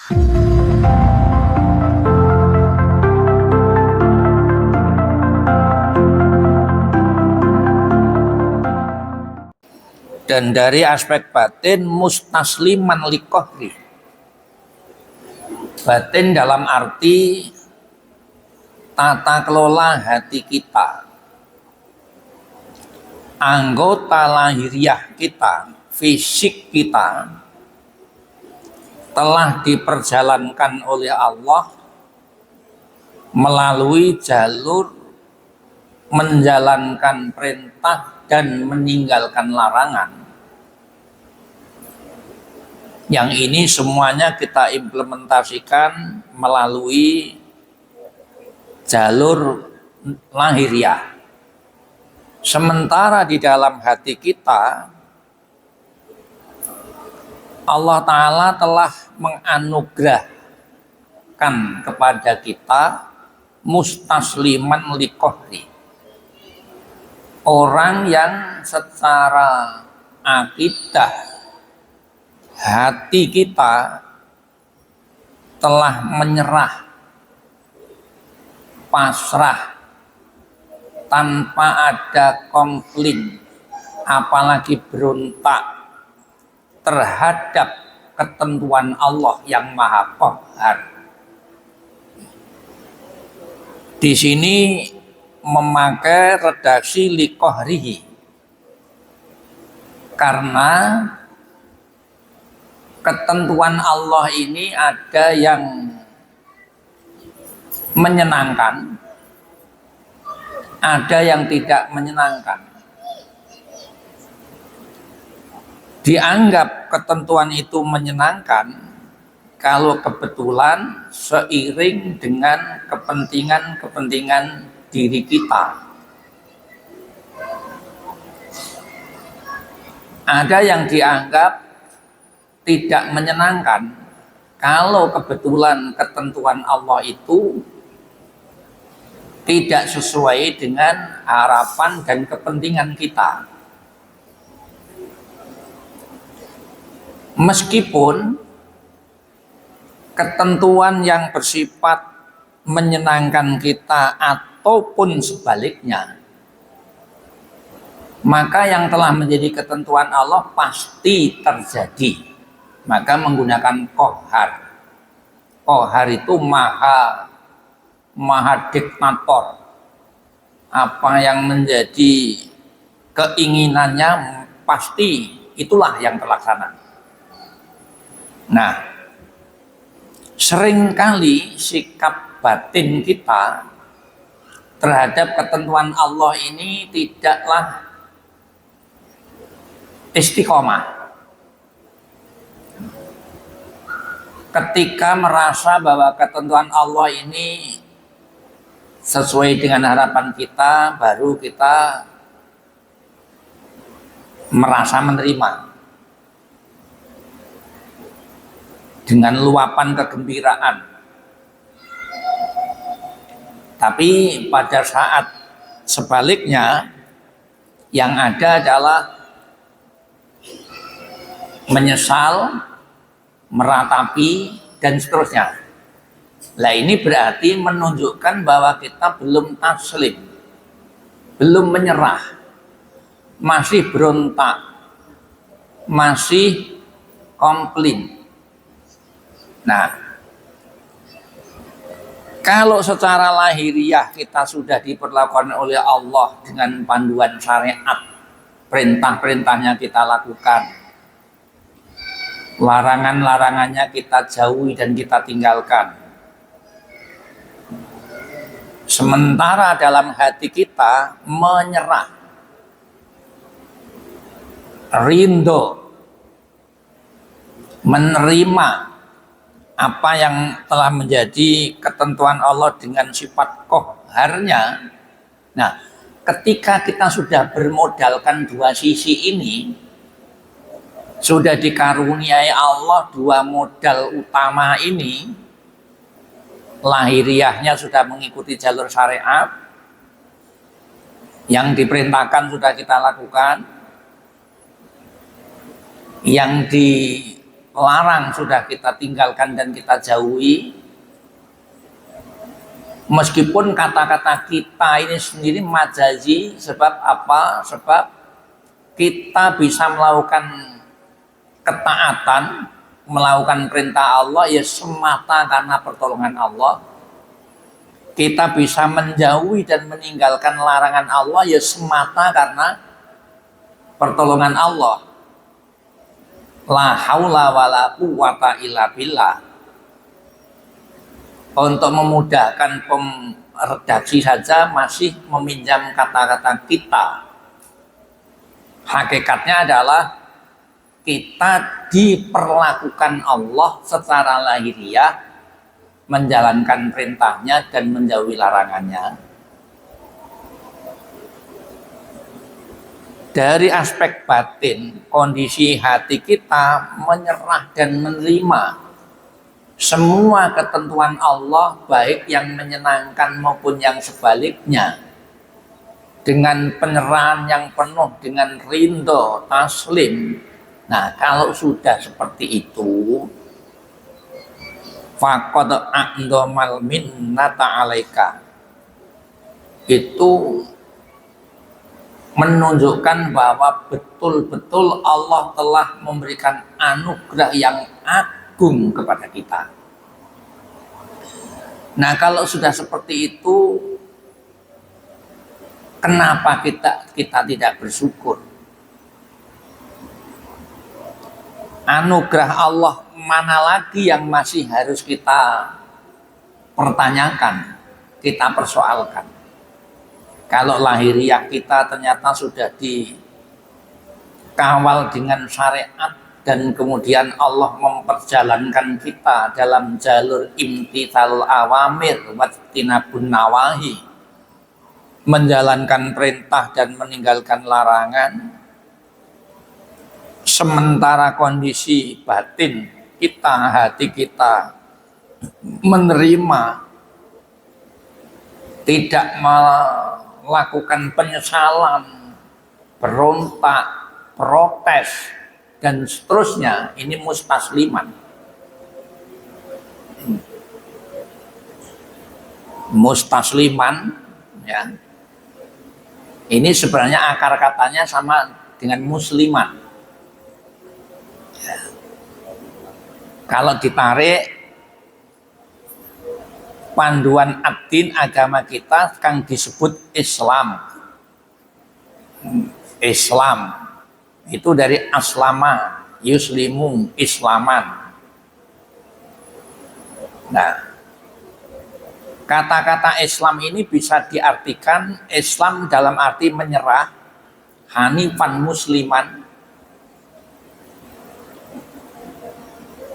Dan dari aspek batin mustasliman liqahri. Batin dalam arti tata kelola hati kita, anggota lahiriah kita, fisik kita telah diperjalankan oleh Allah melalui jalur menjalankan perintah dan meninggalkan larangan. Yang ini semuanya kita implementasikan melalui jalur lahiriah. Sementara di dalam hati kita, Allah Ta'ala telah menganugerahkan kepada kita mustasliman liqahri, orang yang secara akidah hati kita telah menyerah, pasrah, tanpa ada komplain, apalagi berontak terhadap ketentuan Allah yang Maha Qahhar. Di sini memakai redaksi liqahrihi karena ketentuan Allah ini ada yang menyenangkan, ada yang tidak menyenangkan. Dianggap ketentuan itu menyenangkan kalau kebetulan seiring dengan kepentingan-kepentingan diri kita. Ada yang dianggap tidak menyenangkan kalau kebetulan ketentuan Allah itu tidak sesuai dengan harapan dan kepentingan kita. Meskipun ketentuan yang bersifat menyenangkan kita ataupun sebaliknya, maka yang telah menjadi ketentuan Allah pasti terjadi. Maka menggunakan qahhar. Qahhar itu maha diktator. Apa yang menjadi keinginannya pasti itulah yang terlaksana. Nah, seringkali sikap batin kita terhadap ketentuan Allah ini tidaklah istiqomah. Ketika merasa bahwa ketentuan Allah ini sesuai dengan harapan kita, baru kita merasa menerima dengan luapan kegembiraan. Tapi pada saat sebaliknya, yang ada adalah menyesal, meratapi, dan seterusnya. Nah, ini berarti menunjukkan bahwa kita belum taslim, belum menyerah, masih berontak, masih komplain. Nah, kalau secara lahiriah kita sudah diperlakukan oleh Allah dengan panduan syariat, perintah-perintahnya kita lakukan, larangan-larangannya kita jauhi dan kita tinggalkan. Sementara dalam hati kita menyerah, rindu, menerima apa yang telah menjadi ketentuan Allah dengan sifat qahharnya. Nah, ketika kita sudah bermodalkan dua sisi ini, sudah dikaruniai Allah dua modal utama ini, lahiriahnya sudah mengikuti jalur syariat, yang diperintahkan sudah kita lakukan, yang di larang sudah kita tinggalkan dan kita jauhi. Meskipun kata-kata kita ini sendiri majazi, sebab apa? Sebab kita bisa melakukan ketaatan, melakukan perintah Allah ya semata karena pertolongan Allah. Kita bisa menjauhi dan meninggalkan larangan Allah ya semata karena pertolongan Allah. La haula wala quwata illa billah. Untuk memudahkan redaksi saja masih meminjam kata-kata kita. Hakikatnya adalah kita diperlakukan Allah secara lahiriah, menjalankan perintahnya dan menjauhi larangannya. Dari aspek batin, kondisi hati kita menyerah dan menerima semua ketentuan Allah, baik yang menyenangkan maupun yang sebaliknya, dengan penyerahan yang penuh, dengan ridho, taslim. Nah, kalau sudah seperti itu, faqad a'dhamal minnata 'alaika, itu menunjukkan bahwa betul-betul Allah telah memberikan anugerah yang agung kepada kita. Nah, kalau sudah seperti itu, kenapa kita tidak bersyukur? Anugerah Allah mana lagi yang masih harus kita pertanyakan, kita persoalkan? Kalau lahiriah kita ternyata sudah dikawal dengan syariat, dan kemudian Allah memperjalankan kita dalam jalur imtithalul awamir wattinabun nawahi, menjalankan perintah dan meninggalkan larangan, sementara kondisi batin kita, hati kita menerima, tidak melakukan penyesalan, berontak, protes, dan seterusnya, ini mustasliman. Mustasliman, ya. Ini sebenarnya akar katanya sama dengan musliman. Ya. Kalau ditarik panduan ad-din, agama kita kan disebut Islam. Islam itu dari aslama, yuslimu, islaman. Nah, kata-kata Islam ini bisa diartikan Islam dalam arti menyerah, hanifan musliman.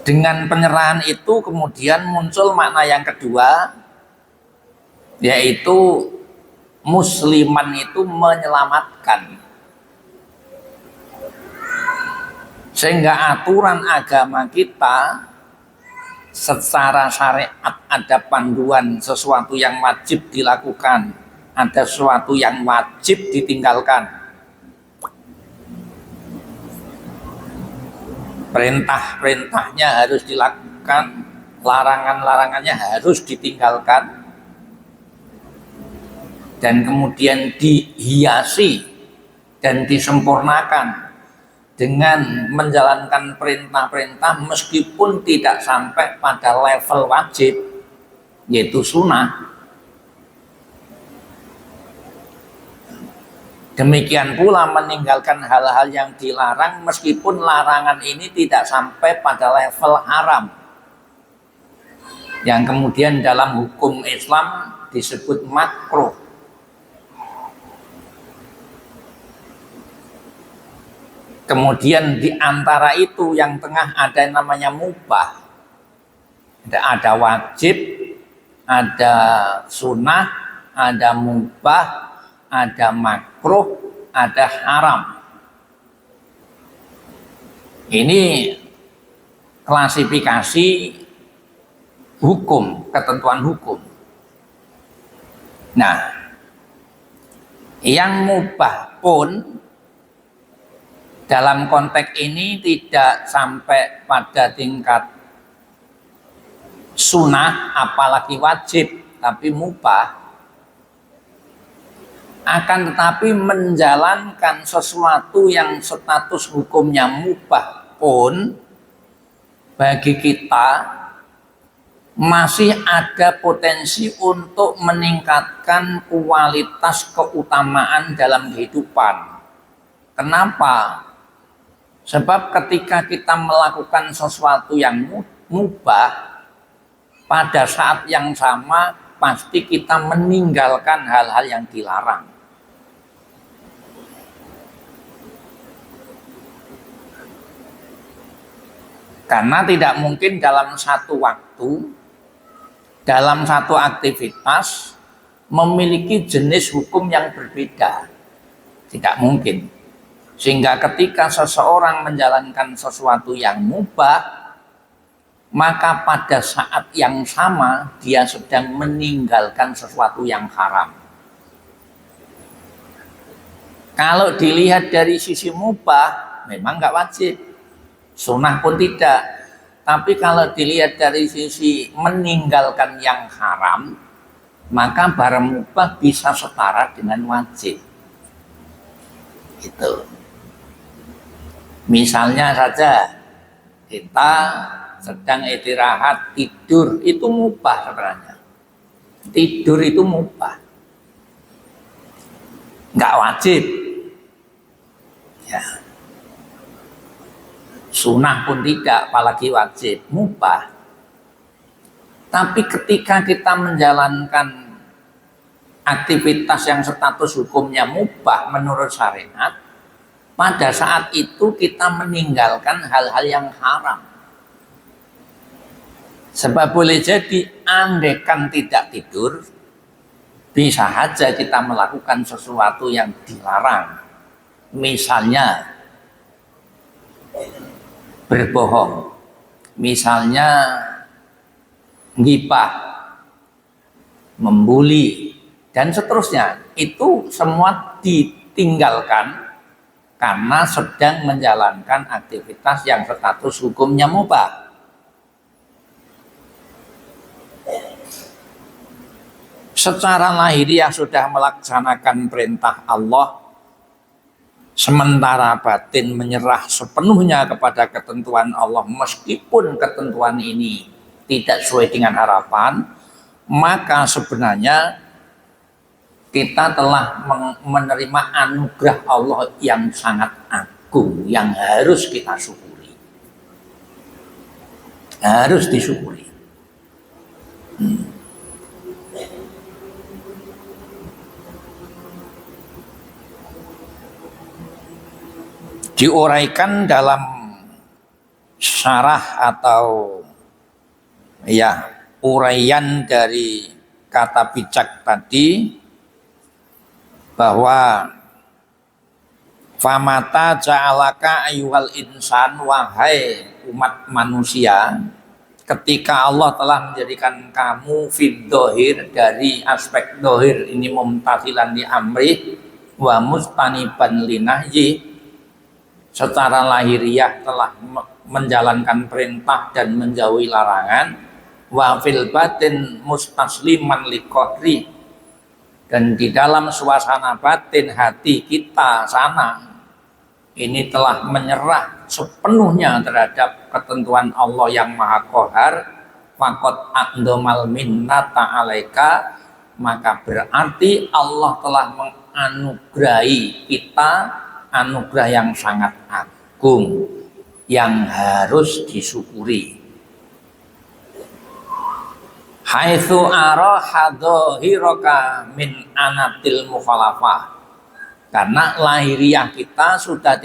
Dengan penyerahan itu kemudian muncul makna yang kedua, yaitu musliman itu menyelamatkan. Sehingga aturan agama kita secara syariat ada panduan sesuatu yang wajib dilakukan, ada sesuatu yang wajib ditinggalkan. Perintah-perintahnya harus dilakukan, larangan-larangannya harus ditinggalkan, dan kemudian dihiasi dan disempurnakan dengan menjalankan perintah-perintah meskipun tidak sampai pada level wajib, yaitu sunnah. Demikian pula meninggalkan hal-hal yang dilarang meskipun larangan ini tidak sampai pada level haram, yang kemudian dalam hukum Islam disebut makruh. Kemudian di antara itu yang tengah ada yang namanya mubah. Ada wajib, ada sunnah, ada mubah, ada makruh, ada haram. Ini klasifikasi hukum, ketentuan hukum. Nah, yang mubah pun Dalam konteks ini tidak sampai pada tingkat sunnah apalagi wajib, tapi mubah. Akan tetapi menjalankan sesuatu yang status hukumnya mubah pun bagi kita masih ada potensi untuk meningkatkan kualitas keutamaan dalam kehidupan. Kenapa? Sebab ketika kita melakukan sesuatu yang mubah, pada saat yang sama pasti kita meninggalkan hal-hal yang dilarang. Karena tidak mungkin dalam satu waktu, dalam satu aktivitas memiliki jenis hukum yang berbeda. Tidak mungkin. Sehingga ketika seseorang menjalankan sesuatu yang mubah, maka pada saat yang sama dia sedang meninggalkan sesuatu yang haram. Kalau dilihat dari sisi mubah, memang nggak wajib. Sunnah pun tidak. Tapi kalau dilihat dari sisi meninggalkan yang haram, maka barang mubah bisa setara dengan wajib. Itu. Misalnya saja kita sedang istirahat, tidur itu mubah sebenarnya. Tidur itu mubah, nggak wajib. Ya. Sunnah pun tidak, apalagi wajib, mubah. Tapi ketika kita menjalankan aktivitas yang status hukumnya mubah menurut syariat, pada saat itu kita meninggalkan hal-hal yang haram. Sebab boleh jadi andaikan tidak tidur, bisa saja kita melakukan sesuatu yang dilarang. Misalnya berbohong, misalnya ghibah, membuli, dan seterusnya. Itu semua ditinggalkan karena sedang menjalankan aktivitas yang status hukumnya mubah. Secara lahiriah sudah melaksanakan perintah Allah, sementara batin menyerah sepenuhnya kepada ketentuan Allah, meskipun ketentuan ini tidak sesuai dengan harapan, maka sebenarnya kita telah menerima anugerah Allah yang sangat agung, yang harus kita syukuri. Harus disyukuri. Diuraikan dalam syarah atau uraian dari kata bijak tadi, bahwa famata ja'alaka ayyuhal insan, wahai umat manusia, ketika Allah telah menjadikan kamu fid dohir, dari aspek dohir ini mumtathilan li amri wa mustaniban linahyi, secara lahiriah telah menjalankan perintah dan menjauhi larangan, wa fil batin mustasliman liqadri, dan di dalam suasana batin hati kita sana ini telah menyerah sepenuhnya terhadap ketentuan Allah yang Maha Qahar, faqad aqdamal minnata alaika, maka berarti Allah telah menganugerahi kita anugerah yang sangat agung yang harus disyukuri. Haitsu ara hadhiraka min anatil mukhalafah, karena lahiriah kita sudah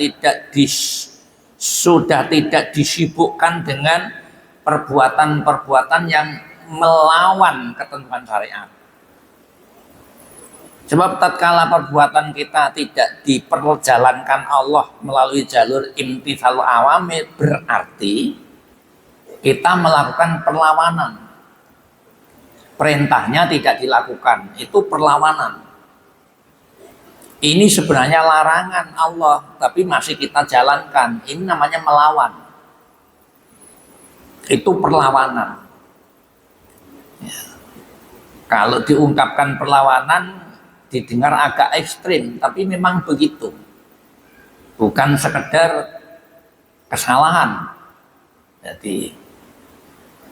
tidak disibukkan dengan perbuatan-perbuatan yang melawan ketentuan syariat. Sebab tatkala perbuatan kita tidak diperjalankan Allah melalui jalur imtitsalul awamir, berarti kita melakukan perlawanan. Perintahnya tidak dilakukan, itu perlawanan. Ini sebenarnya larangan Allah, tapi masih kita jalankan. Ini namanya melawan. Itu perlawanan. Ya. Kalau diungkapkan perlawanan, didengar agak ekstrim, tapi memang begitu. Bukan sekedar kesalahan. Jadi,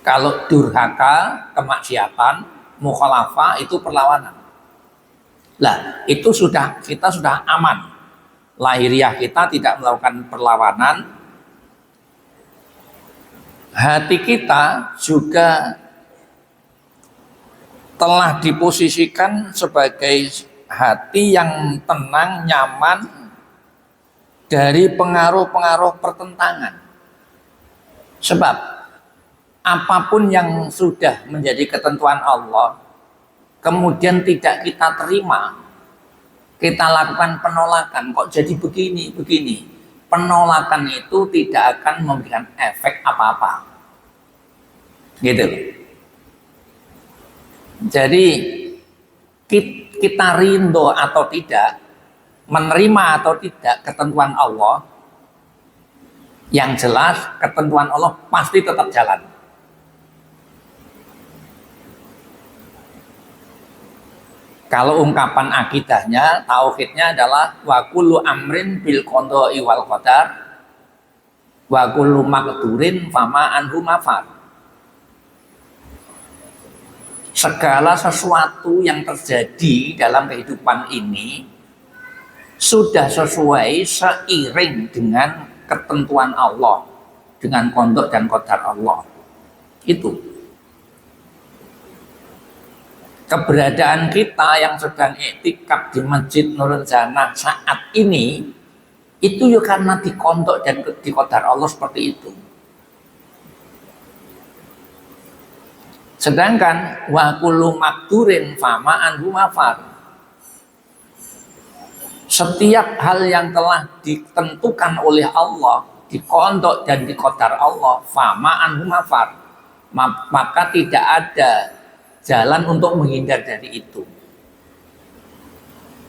kalau durhaka, kemaksiatan, mukhalafah itu perlawanan. Lah, itu kita sudah aman. Lahiriah kita tidak melakukan perlawanan. Hati kita juga telah diposisikan sebagai hati yang tenang, nyaman dari pengaruh-pengaruh pertentangan. Sebab apapun yang sudah menjadi ketentuan Allah kemudian tidak kita terima, kita lakukan penolakan, kok jadi begini. Penolakan itu tidak akan memberikan efek apa-apa. Gitu. Jadi kita rindu atau tidak, menerima atau tidak ketentuan Allah, yang jelas ketentuan Allah pasti tetap jalan. Kalau ungkapan akidahnya, tauhidnya adalah wa kullu amrin bil qada'i wal qadar wa kullu maqdurin fama anhu mafar. Segala sesuatu yang terjadi dalam kehidupan ini sudah sesuai seiring dengan ketentuan Allah, dengan qada dan qadar Allah. Itu. Keberadaan kita yang sedang iktikaf di Masjid Nurul Jannah saat ini itu ya karena dikontok dan dikodar Allah seperti itu. Sedangkan wa kullu makdurin fama anhu mafar. Setiap hal yang telah ditentukan oleh Allah, dikontok dan dikodar Allah, fama anhu mafar, maka tidak ada jalan untuk menghindar dari itu.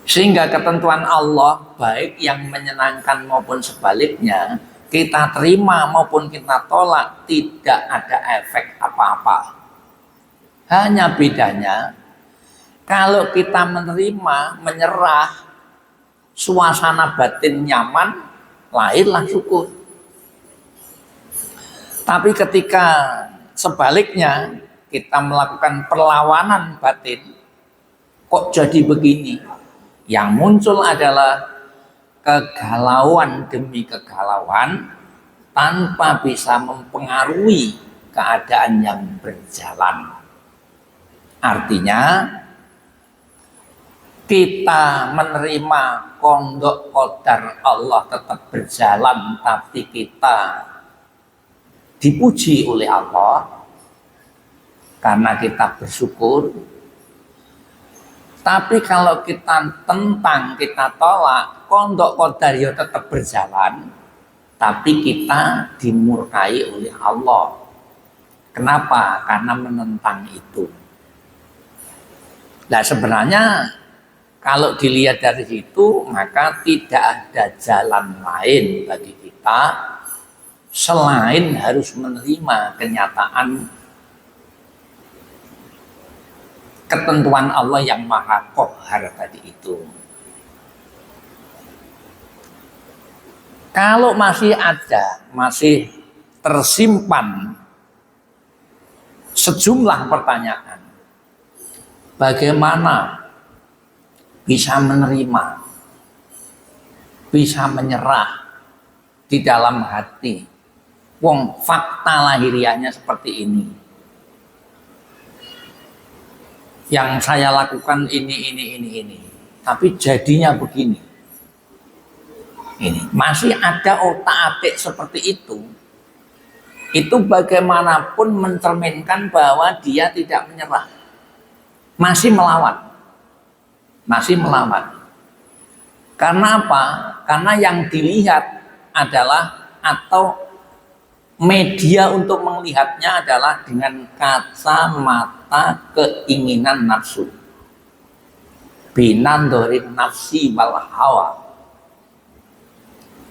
Sehingga ketentuan Allah, baik yang menyenangkan maupun sebaliknya, kita terima maupun kita tolak, tidak ada efek apa-apa. Hanya bedanya, kalau kita menerima, menyerah, suasana batin nyaman, lahirlah syukur. Tapi ketika sebaliknya, kita melakukan perlawanan batin, kok jadi begini? Yang muncul adalah kegalauan demi kegalauan tanpa bisa mempengaruhi keadaan yang berjalan. Artinya kita menerima qada qadar Allah tetap berjalan, tapi kita dipuji oleh Allah karena kita bersyukur. Tapi kalau kita tentang, kita tolak, qada qadar ya tetap berjalan, tapi kita dimurkai oleh Allah. Kenapa? Karena menentang itu. Nah, sebenarnya kalau dilihat dari situ, maka tidak ada jalan lain bagi kita selain harus menerima kenyataan ketentuan Allah yang maha qahar tadi itu. Kalau masih tersimpan sejumlah pertanyaan, bagaimana bisa menerima, bisa menyerah di dalam hati, wong fakta lahiriahnya seperti ini. Yang saya lakukan ini. Tapi jadinya begini. Ini masih ada otak-atik seperti itu. Itu bagaimanapun mencerminkan bahwa dia tidak menyerah. Masih melawan. Karena apa? Karena yang dilihat adalah, atau media untuk melihatnya adalah dengan kacamata keinginan nafsu. binandorin nafsi wal hawa,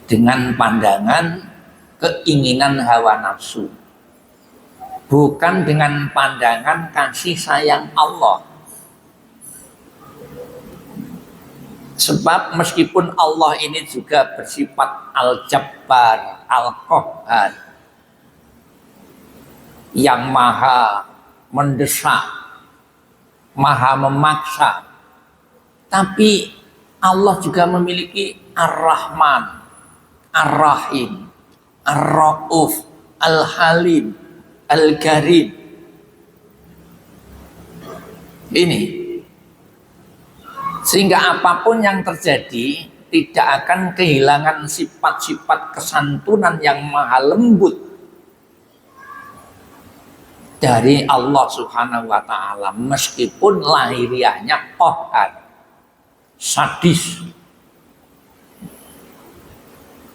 dengan pandangan keinginan hawa nafsu, bukan dengan pandangan kasih sayang Allah. Sebab meskipun Allah ini juga bersifat Al-Jabbar, Al-Qahhar, yang maha mendesak, maha memaksa, tapi Allah juga memiliki Ar-Rahman, Ar-Rahim, Ar-Ra'uf, Al-Halim, Al-Karim. Ini sehingga apapun yang terjadi tidak akan kehilangan sifat-sifat kesantunan yang maha lembut dari Allah Subhanahu wa Ta'ala, meskipun lahiriahnya qahhar, sadis.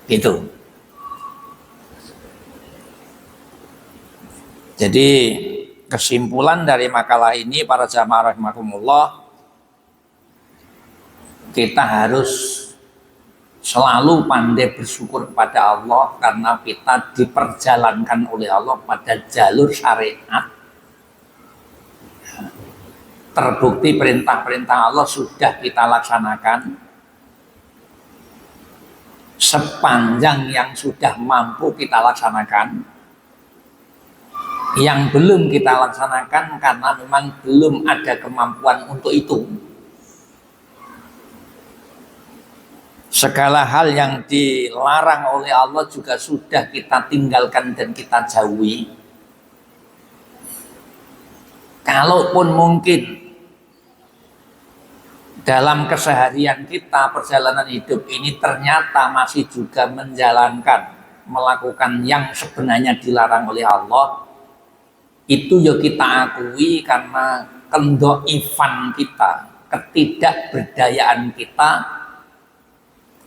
Gitu. Jadi kesimpulan dari makalah ini, para jamaah rahimakumullah, kita harus selalu pandai bersyukur kepada Allah karena kita diperjalankan oleh Allah pada jalur syariat. Terbukti perintah-perintah Allah sudah kita laksanakan. Sepanjang yang sudah mampu kita laksanakan, yang belum kita laksanakan karena memang belum ada kemampuan untuk itu. Segala hal yang dilarang oleh Allah juga sudah kita tinggalkan dan kita jauhi. Kalaupun mungkin dalam keseharian kita, perjalanan hidup ini ternyata masih juga menjalankan, melakukan yang sebenarnya dilarang oleh Allah, itu ya kita akui karena kendoifan kita, ketidakberdayaan kita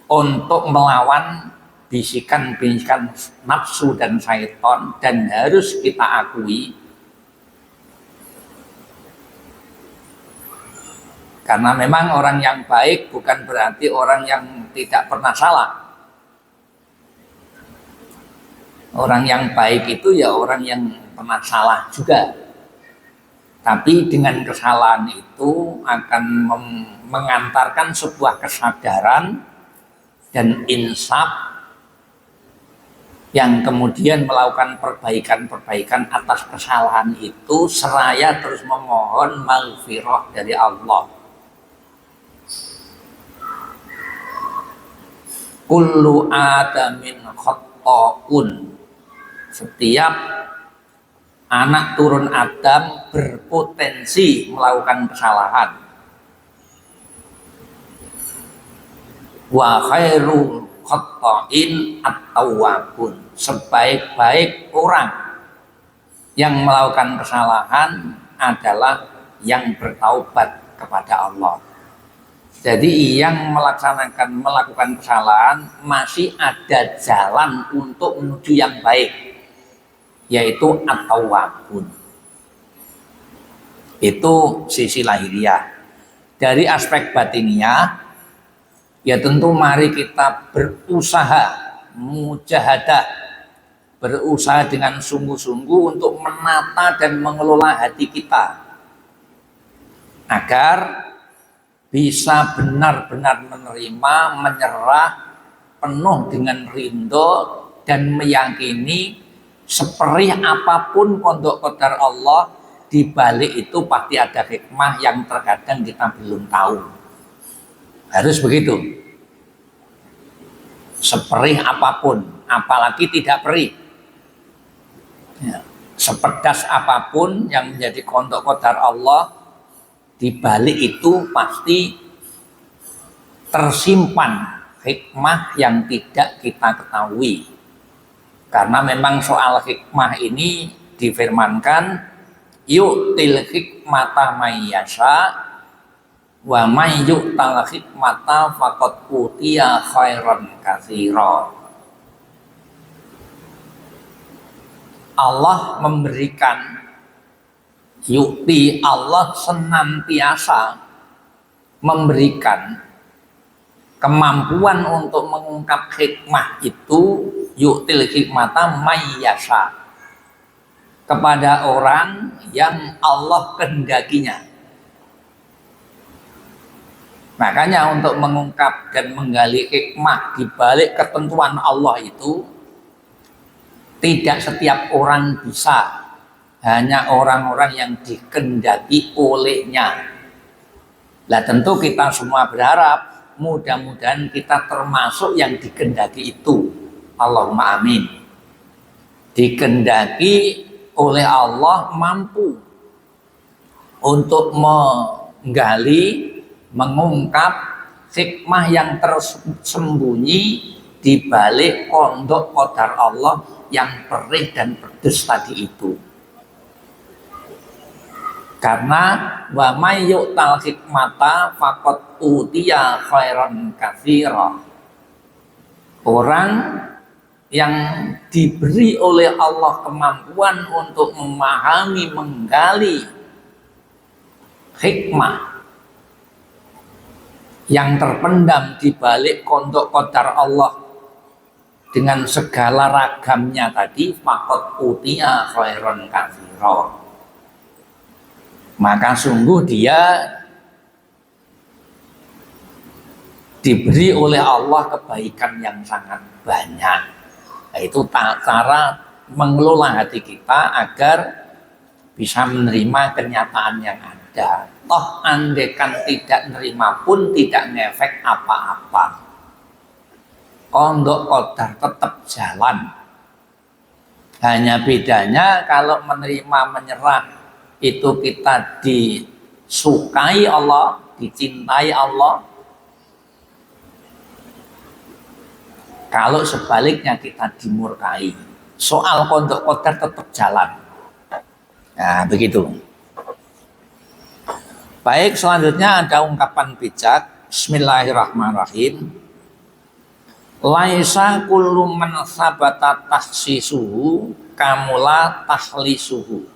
untuk melawan bisikan-bisikan nafsu dan syaitan, dan harus kita akui karena memang orang yang baik bukan berarti orang yang tidak pernah salah. Orang yang baik itu ya orang yang pernah salah juga, tapi dengan kesalahan itu akan mengantarkan sebuah kesadaran dan insaf yang kemudian melakukan perbaikan-perbaikan atas kesalahan itu, seraya terus memohon maghfirah dari Allah. Kullu adamin khatta'un, setiap anak turun Adam berpotensi melakukan kesalahan. Wa khairu khatta'in at-tawwabun, sebaik-baik orang yang melakukan kesalahan adalah yang bertaubat kepada Allah. Jadi yang melakukan kesalahan masih ada jalan untuk menuju yang baik, yaitu at-tawwabun. Itu sisi lahiriah. Dari aspek batiniah, ya tentu mari kita berusaha, mujahadah, berusaha dengan sungguh-sungguh untuk menata dan mengelola hati kita agar bisa benar-benar menerima, menyerah penuh dengan ridho dan meyakini seperih apapun pondok qadar Allah, di balik itu pasti ada hikmah yang terkadang kita belum tahu. Harus begitu. Seperih apapun, apalagi tidak perih. Ya. Sepedas apapun yang menjadi pondok qadar Allah, di balik itu pasti tersimpan hikmah yang tidak kita ketahui. Karena memang soal hikmah ini difirmankan, yu'til hikmata may yasha wa may yu'tal hikmata faqad utiya khairan katsira. Allah memberikan, yukti, Allah senantiasa memberikan kemampuan untuk mengungkap hikmah itu yu'til hikmata mayyasha, kepada orang yang Allah kehendakinya. Makanya untuk mengungkap dan menggali hikmah di balik ketentuan Allah itu tidak setiap orang bisa, hanya orang-orang yang dikehendaki olehnya. Lah tentu kita semua berharap mudah-mudahan kita termasuk yang dikehendaki itu. Allahumma amin. Dikehendaki oleh Allah, mampu untuk menggali, mengungkap hikmah yang tersembunyi di balik kondok qadar Allah yang perih dan pedes tadi itu. Karena wa may yu'tal hikmata faqad utiya khairan katsira. Orang yang diberi oleh Allah kemampuan untuk memahami, menggali hikmah yang terpendam di balik kondok qadar Allah dengan segala ragamnya tadi, faqad utiya khairan katsira. Maka sungguh dia diberi oleh Allah kebaikan yang sangat banyak. Itu cara mengelola hati kita agar bisa menerima kenyataan yang ada. Toh andekan tidak menerima pun tidak ngefek apa-apa. Kondok qadar tetap jalan. Hanya bedanya kalau menerima, menyerah itu kita disukai Allah, dicintai Allah. Kalau sebaliknya kita dimurkai, soal kondok qadar tetap jalan. Nah, begitu. Baik, selanjutnya ada ungkapan bijak. Bismillahirrahmanirrahim. Laisa kullu man sabata tahsisuhu kamula tahlisuhu.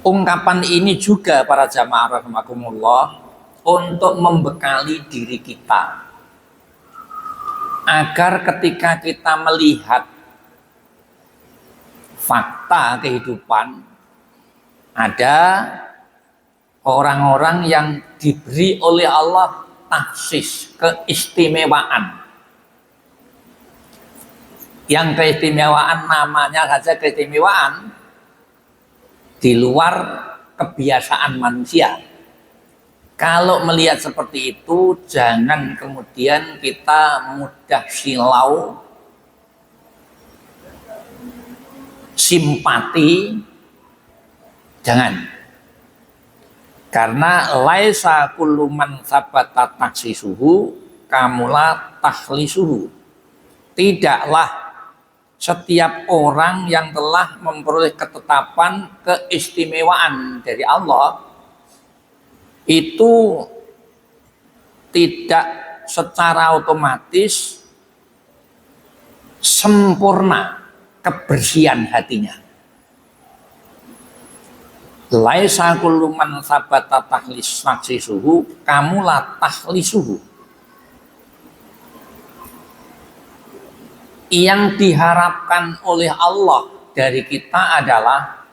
Ungkapan ini juga para jamaah rahimakumullah untuk membekali diri kita, agar ketika kita melihat fakta kehidupan, ada orang-orang yang diberi oleh Allah taksis, keistimewaan. Yang keistimewaan namanya saja keistimewaan, di luar kebiasaan manusia. Kalau melihat seperti itu, jangan kemudian kita mudah silau, simpati, jangan. Karena laisa kullu man sabata taksisuhu kamula tahlisuhu. Tidaklah setiap orang yang telah memperoleh ketetapan keistimewaan dari Allah itu tidak secara otomatis sempurna kebersihan hatinya. Laisa kullu man sabata taksisuhu kamula tahlisuhu. Yang diharapkan oleh Allah dari kita adalah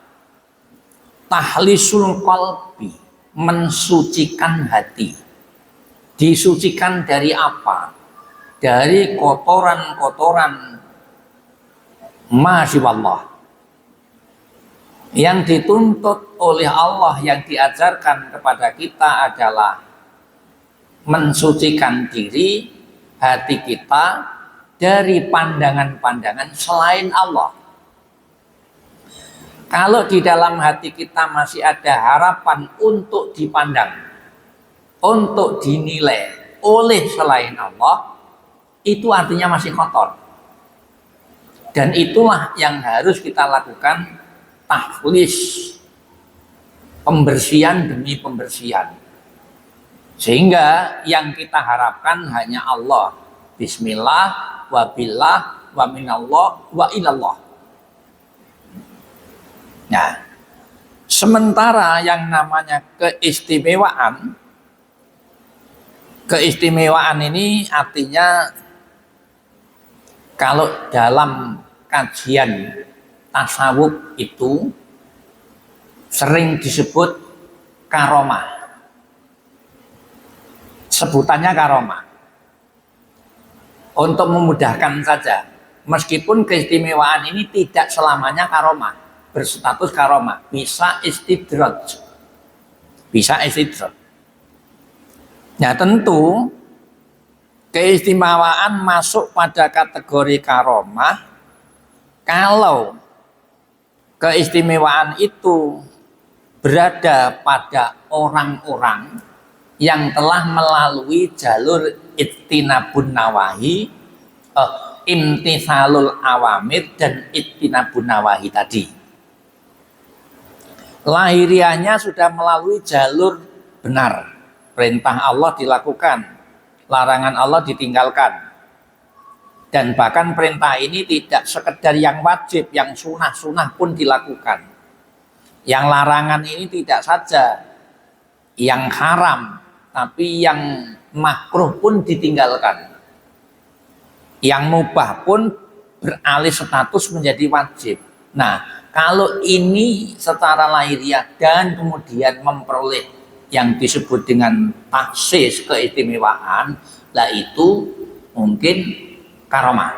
tahlisul qalbi, mensucikan hati. Disucikan dari apa? Dari kotoran-kotoran masyaallah. Yang dituntut oleh Allah, yang diajarkan kepada kita adalah mensucikan diri, hati kita dari pandangan-pandangan selain Allah. Kalau di dalam hati kita masih ada harapan untuk dipandang, untuk dinilai oleh selain Allah, itu artinya masih kotor. Dan itulah yang harus kita lakukan, tahlis, pembersihan demi pembersihan. Sehingga yang kita harapkan hanya Allah. Bismillah, wa billah, wa minallah, wa ilallah. Nah, Sementara yang namanya keistimewaan ini artinya kalau dalam kajian tasawuf itu sering disebut karomah. Sebutannya karomah. Untuk memudahkan saja, meskipun keistimewaan ini tidak selamanya karomah, berstatus karomah, bisa istidraj. Bisa istidraj. Nah, tentu keistimewaan masuk pada kategori karomah kalau keistimewaan itu berada pada orang-orang yang telah melalui jalur ittinabun nawahi, imtithalul awamir dan ittinabun nawahi tadi. Lahiriahnya sudah melalui jalur benar, perintah Allah dilakukan, larangan Allah ditinggalkan, dan bahkan perintah ini tidak sekedar yang wajib, yang sunah-sunah pun dilakukan. Yang larangan ini tidak saja yang haram, tapi yang makruh pun ditinggalkan. Yang mubah pun beralih status menjadi wajib. Nah, kalau ini secara lahiriah dan kemudian memperoleh yang disebut dengan taksis keistimewaan, lah itu mungkin karomah.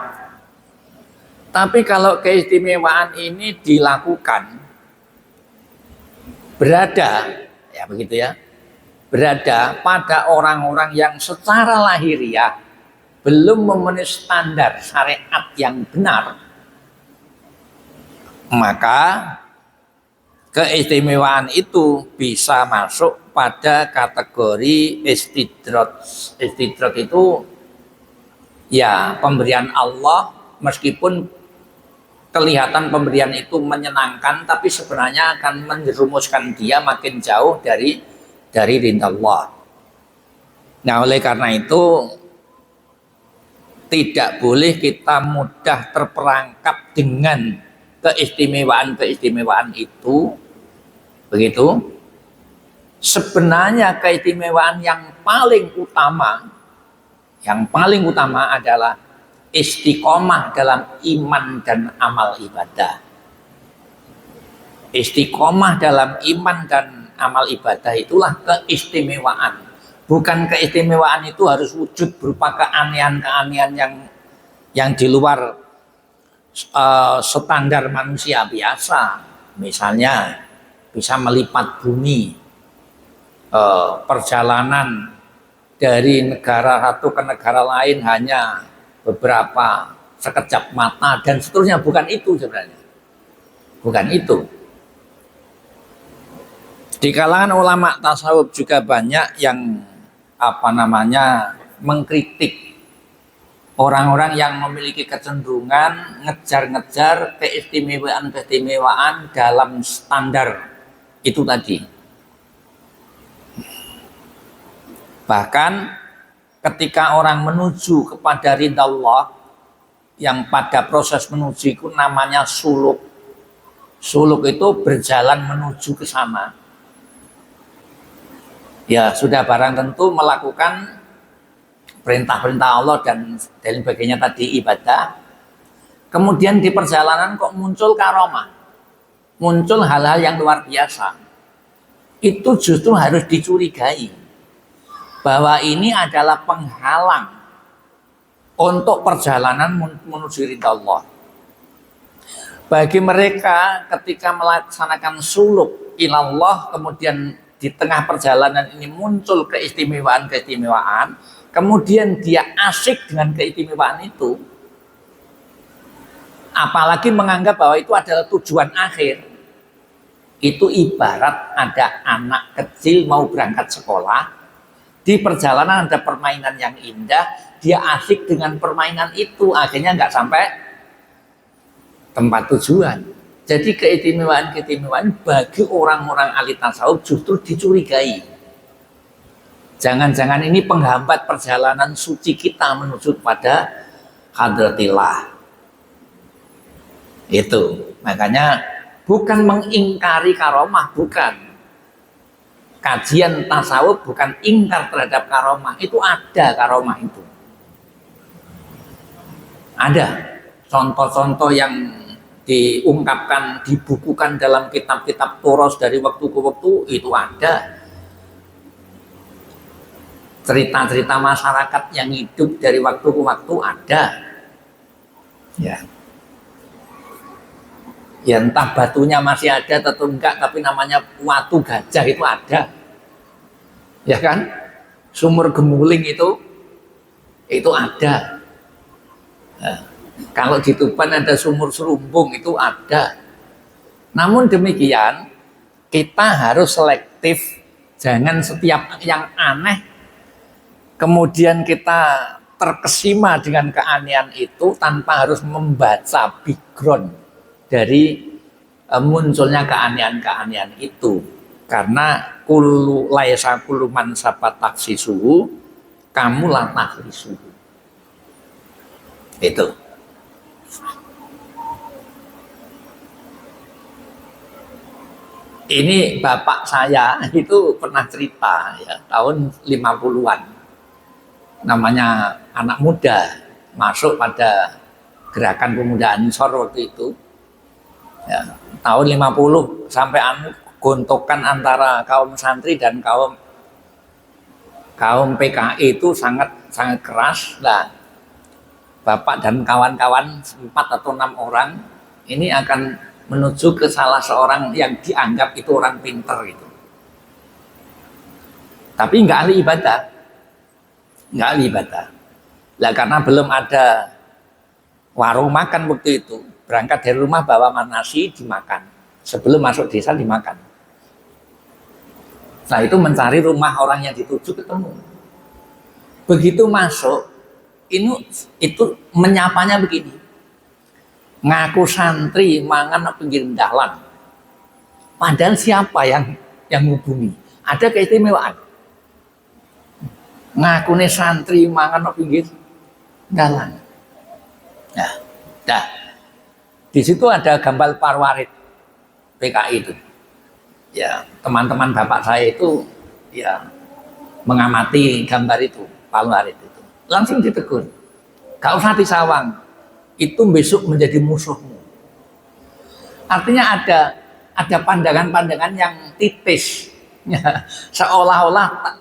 Tapi kalau keistimewaan ini dilakukan berada, ya begitu ya, berada pada orang-orang yang secara lahiriah belum memenuhi standar syariat yang benar, maka keistimewaan itu bisa masuk pada kategori istidraj. Istidraj itu ya pemberian Allah, meskipun kelihatan pemberian itu menyenangkan, tapi sebenarnya akan menjerumuskan dia makin jauh dari ridha Allah. Nah, oleh karena itu tidak boleh kita mudah terperangkap dengan keistimewaan itu, begitu. Sebenarnya keistimewaan yang paling utama adalah istiqomah dalam iman dan amal ibadah. Istiqomah dalam iman dan amal ibadah itulah keistimewaan. Bukan keistimewaan itu harus wujud berupa keanehan-keanehan yang di luar standar manusia biasa. Misalnya bisa melipat bumi, perjalanan dari negara satu ke negara lain hanya beberapa sekejap mata dan seterusnya. Bukan itu sebenarnya, bukan itu. Di kalangan ulama tasawuf juga banyak yang mengkritik orang-orang yang memiliki kecenderungan ngejar-ngejar keistimewaan dalam standar itu tadi. Bahkan ketika orang menuju kepada ridha Allah, yang pada proses menuju itu namanya suluk. Suluk itu berjalan menuju ke sana. Ya sudah barang tentu melakukan perintah-perintah Allah dan sebagainya tadi, ibadah. Kemudian di perjalanan kok muncul karomah, muncul hal-hal yang luar biasa. Itu justru harus dicurigai bahwa ini adalah penghalang untuk perjalanan menuju ridha Allah. Bagi mereka ketika melaksanakan suluk ilallah, kemudian di tengah perjalanan ini muncul keistimewaan, kemudian dia asyik dengan keistimewaan itu, apalagi menganggap bahwa itu adalah tujuan akhir. Itu ibarat ada anak kecil mau berangkat sekolah, di perjalanan ada permainan yang indah, dia asyik dengan permainan itu, akhirnya nggak sampai tempat tujuan. Jadi keistimewaan bagi orang-orang ahli tasawuf justru dicurigai. Jangan-jangan ini penghambat perjalanan suci kita menuju pada hadratillah. Itu makanya bukan mengingkari karomah, bukan. Kajian tasawuf bukan ingkar terhadap karomah, itu ada karomah itu. Ada contoh-contoh yang diungkapkan, dibukukan dalam kitab-kitab Turos dari waktu ke waktu, itu ada. Cerita-cerita masyarakat yang hidup dari waktu ke waktu ada. Ya. Ya entah batunya masih ada atau enggak, tapi namanya watu gajah itu ada. Ya kan? Sumur Gemuling itu ada. Nah, kalau di Tuban ada sumur Serumbung itu ada. Namun demikian, kita harus selektif, jangan setiap yang aneh kemudian kita terkesima dengan keanehan itu tanpa harus membaca background dari munculnya keanehan-keanehan itu. Karena kullu laisa kullu man sabat taksisuhu kamu la takhlisuhu. Itu. Ini bapak saya itu pernah cerita ya, tahun 50-an. Namanya anak muda masuk pada gerakan pemuda Ansor waktu itu ya, tahun 50 sampai gontokan antara kaum santri dan kaum PKI itu sangat keras lah. Bapak dan kawan-kawan 4 atau 6 orang ini akan menuju ke salah seorang yang dianggap itu orang pinter gitu, tapi nggak ahli ibadah. Lah karena belum ada warung makan waktu itu, berangkat dari rumah bawa nasi dimakan, sebelum masuk desa dimakan. Nah itu mencari rumah orang yang dituju ketemu. Begitu masuk, itu menyapanya begini, ngaku santri mangan pinggir dalan. Padahal siapa yang hubungi? Ada keistimewaan. Ngakune santri mangan pinggir dalan. Nah, dah. Di situ ada gambar Parwarid PKI itu. Ya, teman-teman bapak saya itu ya mengamati gambar itu, Parwarid itu. Langsung ditegur. Gak usah disawang. Itu besok menjadi musuhmu. Artinya ada pandangan-pandangan yang tipis. Ya, seolah-olah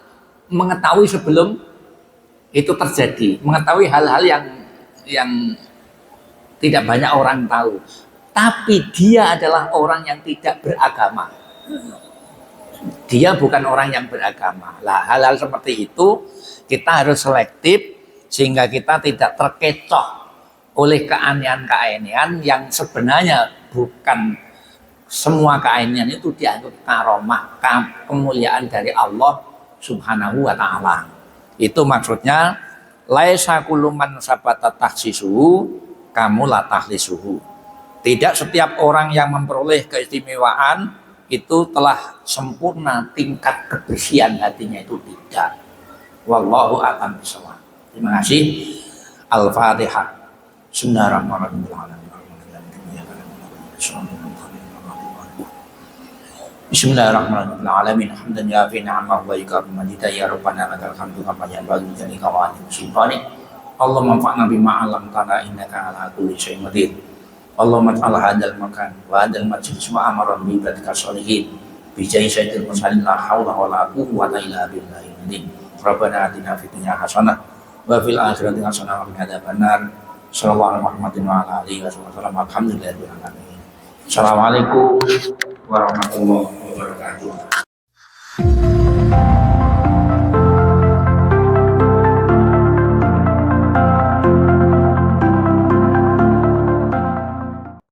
mengetahui sebelum itu terjadi, mengetahui hal-hal yang tidak banyak orang tahu, tapi dia adalah orang yang tidak beragama, dia bukan orang yang beragama. Lah hal-hal seperti itu kita harus selektif sehingga kita tidak terkecoh oleh keanehan-keanehan yang sebenarnya bukan semua keanehan itu dianggap karomah, kemuliaan dari Allah Subhanahu wa ta'ala. Itu maksudnya laisa kullu man sabata takhsisuhu kamu la takhlisuhu. Tidak setiap orang yang memperoleh keistimewaan itu telah sempurna tingkat kebersihan hatinya, itu tidak. Wallahu a'lam bishawab. Terima kasih. Al-Fatihah. Bismillahirrahmanirrahim. Bismillahirrahmanirrahim. Hamdan ya fi ni'amah wa ikabu madita ya rabbana lakal hamdu kama yanbaghi li kawani sultanik. Allahumma anfa'na bima 'allamtana innaka 'ala kulli syai'in qadir. Allahumma ij'al hadzal makan wa hadzal majlis wa amaran bi ibadika sholihin bi jahi sayyidil mursalin la haula wa la quwwata illa billahil azim. Rabbana atina fid dunya hasanah wa fil akhirati hasanah wa qina adzabannar. Sallallahu alaihi wa ala alihi wa sallam. Alhamdulillahirabbil alamin. Assalamualaikum warahmatullahi wabarakatuh.